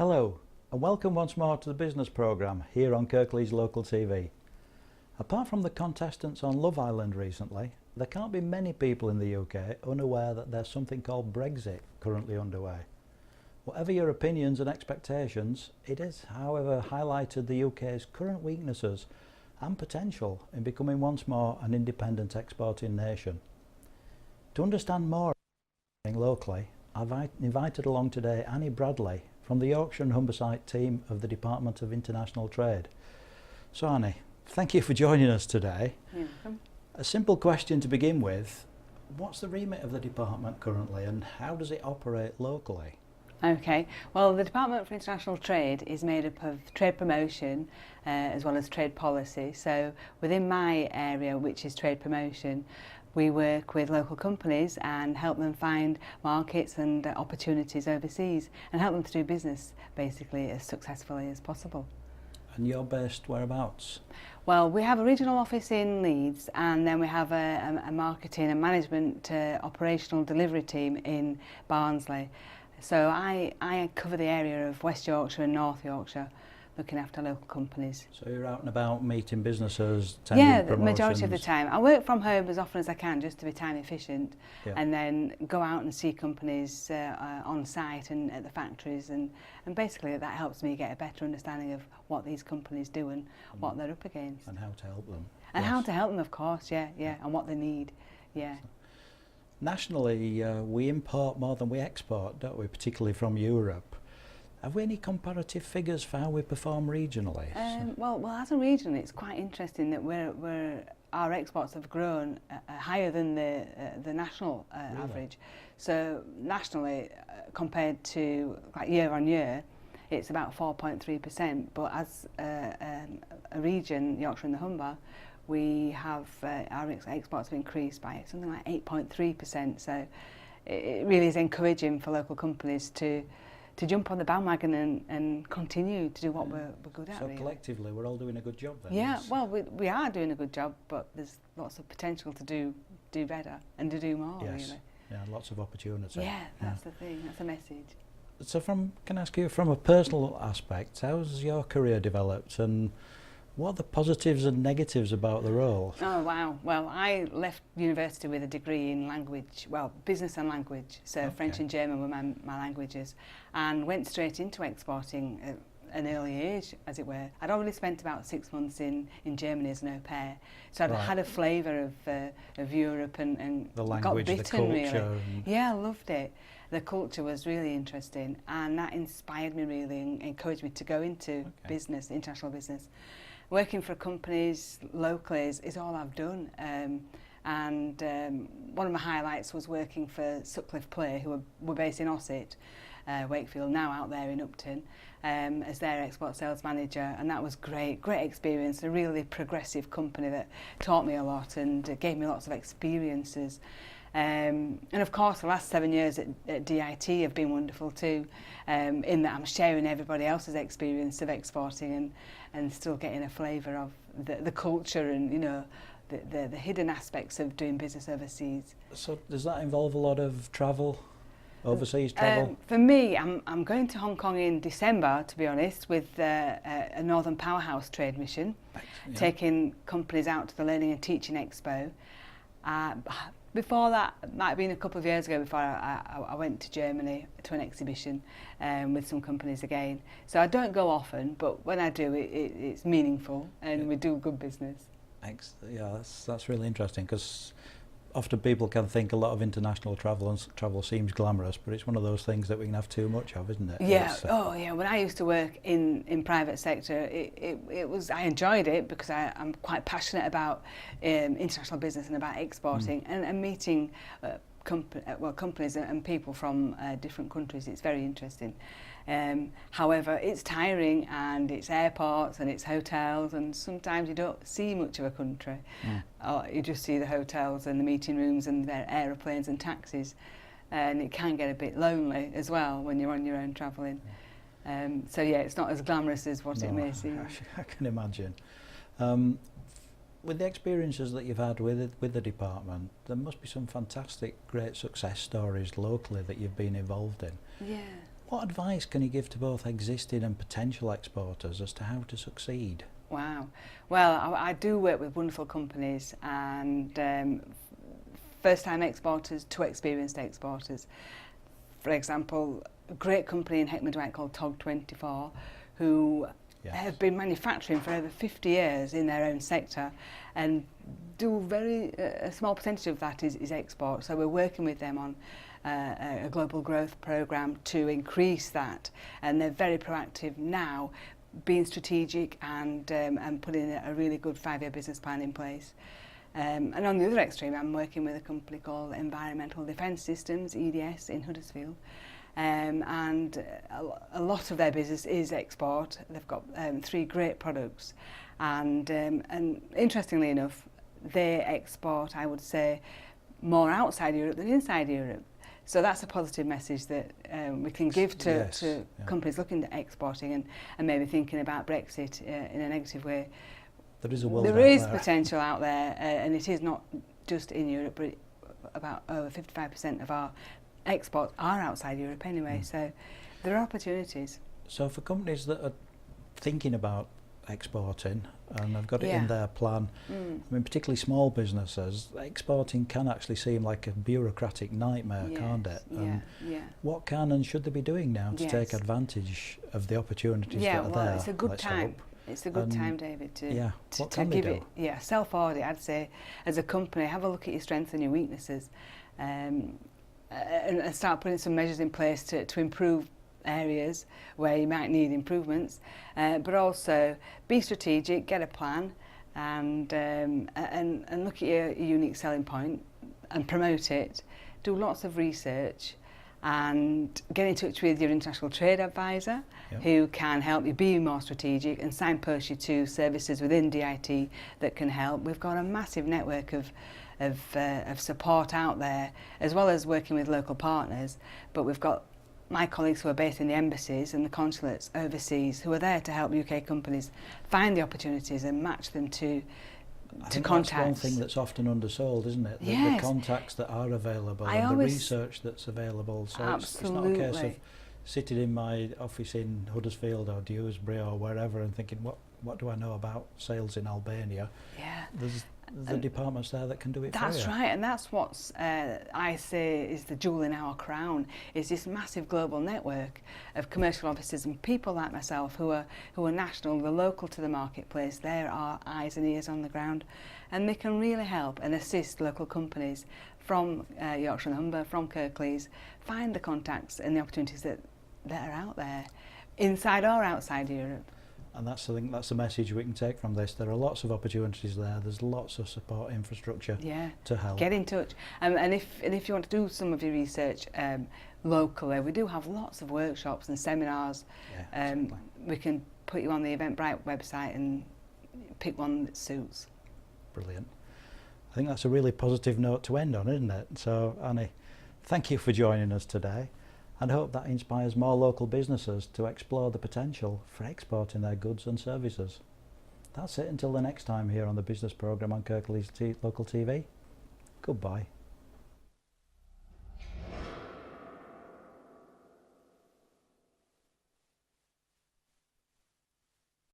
Hello and welcome once more to the business programme here on Kirklees Local TV. Apart from the contestants on Love Island recently, there can't be many people in the UK unaware that there's something called Brexit currently underway. Whatever your opinions and expectations, it has however highlighted the UK's current weaknesses and potential in becoming once more an independent exporting nation. To understand more locally, I've invited along today Annie Bradley from the Yorkshire Humberside team of the Department of International Trade. So Annie, thank you for joining us today. You're welcome. A simple question to begin with, what's the remit of the department currently and how does it operate locally? Okay, well the Department for International Trade is made up of trade promotion as well as trade policy. So within my area, which is trade promotion, we work with local companies and help them find markets and opportunities overseas and help them to do business basically as successfully as possible. And you're based whereabouts? Well, we have a regional office in Leeds and then we have a marketing and management operational delivery team in Barnsley. So I cover the area of West Yorkshire and North Yorkshire, looking after local companies. So you're out and about meeting businesses, attending the majority of the time. I work from home as often as I can just to be time efficient, and then go out and see companies on site and at the factories, and basically that helps me get a better understanding of what these companies do and what they're up against. And how to help them. And how to help them, of course, and what they need, Nationally, we import more than we export, don't we, particularly from Europe. Have we any comparative figures for how we perform regionally? Well, as a region, it's quite interesting that our exports have grown higher than the national average. So nationally, compared to like year on year, it's about 4.3%. But as a region, Yorkshire and the Humber, we have our exports have increased by something like 8.3%. So it really is encouraging for local companies to jump on the bandwagon and continue to do what we're good at. So really. Collectively, we're all doing a good job then? Yeah, well, we are doing a good job, but there's lots of potential to do better and to do more, really. Yeah, lots of opportunity. Yeah, that's the thing, that's the message. So can I ask you, from a personal aspect, how's your career developed and what are the positives and negatives about the role? Oh wow, well I left university with a degree in language, well business and language, so French and German were my languages, and went straight into exporting at an early age, as it were. I'd already spent about 6 months in Germany as an au pair, so I'd had a flavour of Europe and the language, got bitten, the culture. Really. Yeah, I loved it. The culture was really interesting and that inspired me really and encouraged me to go into business, international business. Working for companies locally is all I've done, and one of my highlights was working for Sutcliffe Play, who were based in Ossett, Wakefield, now out there in Upton, as their export sales manager, and that was great experience, a really progressive company that taught me a lot and gave me lots of experiences. And of course the last 7 years at DIT have been wonderful too, in that I'm sharing everybody else's experience of exporting and still getting a flavour of the culture and the hidden aspects of doing business overseas. So does that involve a lot of travel, overseas travel? For me, I'm going to Hong Kong in December, to be honest, with a Northern Powerhouse trade mission, taking companies out to the Learning and Teaching Expo. Before that, it might have been a couple of years ago before I went to Germany to an exhibition with some companies again. So I don't go often, but when I do, it's meaningful and we do good business. Yeah, that's really interesting, because often people can think a lot of international travel seems glamorous, but it's one of those things that we can have too much of, isn't it? Yeah. When I used to work in private sector, it was, I enjoyed it because I'm quite passionate about international business and about exporting and meeting companies and people from different countries. It's very interesting. However, it's tiring, and it's airports and it's hotels, and sometimes you don't see much of a country. Or you just see the hotels and the meeting rooms and their aeroplanes and taxis, and it can get a bit lonely as well when you're on your own travelling. So yeah, it's not as glamorous as what it may seem. I can imagine. With the experiences that you've had with the department, there must be some fantastic, great success stories locally that you've been involved in. Yeah. What advice can you give to both existing and potential exporters as to how to succeed? Wow. Well, I do work with wonderful companies, and first-time exporters to experienced exporters. For example, a great company in Heckman Dwight called TOG24, who have been manufacturing for over 50 years in their own sector, and do a small percentage of that is export. So we're working with them on a global growth programme to increase that, and they're very proactive now, being strategic and putting a really good 5-year business plan in place. And on the other extreme, I'm working with a company called Environmental Defence Systems, EDS, in Huddersfield. And a lot of their business is export. They've got 3 great products, and interestingly enough, they export, I would say, more outside Europe than inside Europe. So that's a positive message that we can give to companies looking at exporting and maybe thinking about Brexit in a negative way. There is a world There is potential out there, and it is not just in Europe, but about over 55% of our exports are outside Europe anyway, so there are opportunities. So for companies that are thinking about exporting and have got it in their plan, I mean particularly small businesses, exporting can actually seem like a bureaucratic nightmare, can't it? What can and should they be doing now to take advantage of the opportunities that are there? It's a good time. It's a good time, David, to give it self-audit. I'd say, as a company, have a look at your strengths and your weaknesses, and start putting some measures in place to improve areas where you might need improvements, but also be strategic, get a plan, and look at your unique selling point and promote it. Do lots of research and get in touch with your international trade advisor, who can help you be more strategic and signpost you to services within DIT that can help. We've got a massive network of support out there, as well as working with local partners, but we've got my colleagues who are based in the embassies and the consulates overseas who are there to help UK companies find the opportunities and match them to contacts. That's one thing that's often undersold, isn't it? The contacts that are available and the research that's available. So it's not a case of sitting in my office in Huddersfield or Dewsbury or wherever and thinking, what do I know about sales in Albania? There's the departments there that can do it for you. That's right, and that's what I say is the jewel in our crown, is this massive global network of commercial officers and people like myself who are national, they're local to the marketplace. There are eyes and ears on the ground, and they can really help and assist local companies from Yorkshire and Humber, from Kirklees, find the contacts and the opportunities that are out there, inside or outside Europe. And that's the message we can take from this. There are lots of opportunities there. There's lots of support infrastructure to help. Get in touch. And if you want to do some of your research locally, we do have lots of workshops and seminars. Exactly. We can put you on the Eventbrite website and pick one that suits. Brilliant. I think that's a really positive note to end on, isn't it? So, Annie, thank you for joining us today, and hope that inspires more local businesses to explore the potential for exporting their goods and services. That's it until the next time here on the business programme on Kirklees Local TV. Goodbye.